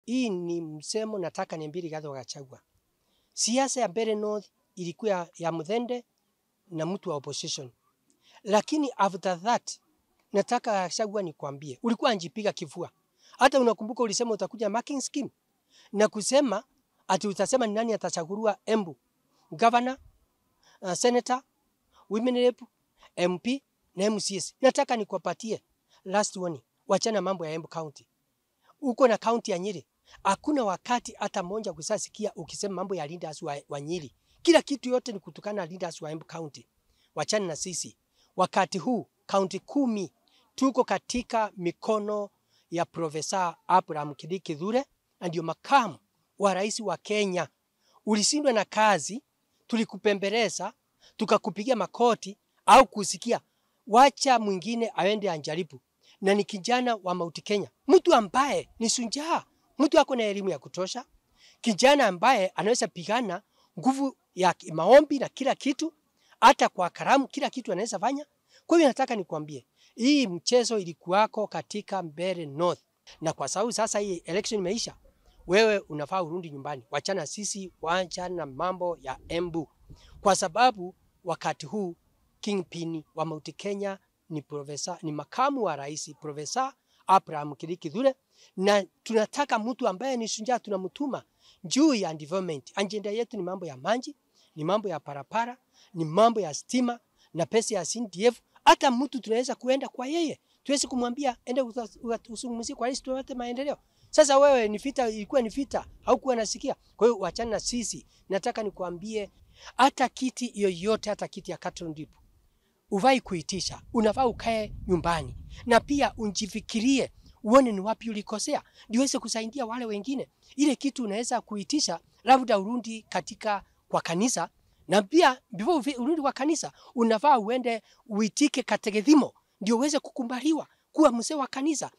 hii ni msemo nataka niambie Rigathi wa Gachagua. Siasa ya Mbeere North ilikuwa ya Muthende na mtu wa opposition. Lakini after that nataka Gachagua nikwambie, ulikuwa anjipiga kifua. Hata unakumbuka ulisema utakuja marking scheme na kusema ati utasema ni nani atachaguliwa Embu, governor, senator, women rep, MP na MCS. Nataka nikupatie last warning. Wachana mambo ya Embu County. Uko na county ya Nyeri. Hakuna wakati hata mmoja kusasikia ukisema mambo ya leaders wa Nyeri. Kila kitu yote ni kutukana leaders wa Embu County. Wachana na sisi. Wakati huu county 10 tuko katika mikono ya Profesa Abraham Kithure, ndio makamu wa rais wa Kenya. Ulishindwa na kazi, tulikupembeleza, tukakupigia makoti au kusikia. Wacha mwingine aende anjaribu. Na ni kijana wa Mount Kenya. Mtu ambaye ni shujaa, mtu ako na elimu ya kutosha, kijana ambaye anaweza pigana nguvu ya maombi na kila kitu, hata kwa karamu kila kitu anaweza fanya. Kwa hiyo nataka nikwambie, hii mchezo ilikuwako katika Mbeere North. Na kwa sababu sasa hii election imeisha, wewe unafaa urudi nyumbani. Wachana sisi, wachana na mambo ya Embu. Kwa sababu wakati huu kingpin wa Mount Kenya ni profesa, ni makamu wa rais Profesa Abraham Kithure, na tunataka mtu ambaye ni shujaa tunamtuma juu ya development. Agenda yetu ni mambo ya maji, ni mambo ya parapara, ni mambo ya stima na pesa ya CDF. Hata mtu tunaweza kuenda kwa yeye, tuwezi kumwambia ende usungumzie kwa rais tuwate maendeleo. Sasa wewe ni vita, ilikuwa ni vita, haukuwa nasikia. Kwa hiyo wachana na sisi. Nataka nikuambie hata kiti yoyote, hata kiti ya Cattle Dip uvai kuitisha, unafaa ukae nyumbani. Na pia unjifikirie, uone ni wapi ulikosea, ndio uweze kusaidia wale wengine. Ile kitu unaweza kuitisha, labda urudi katika kwa kanisa, na pia before urudi kwa kanisa, unafaa uende uitike katekismo, ndio uweze kukumbaliwa kuwa mzee wa kanisa.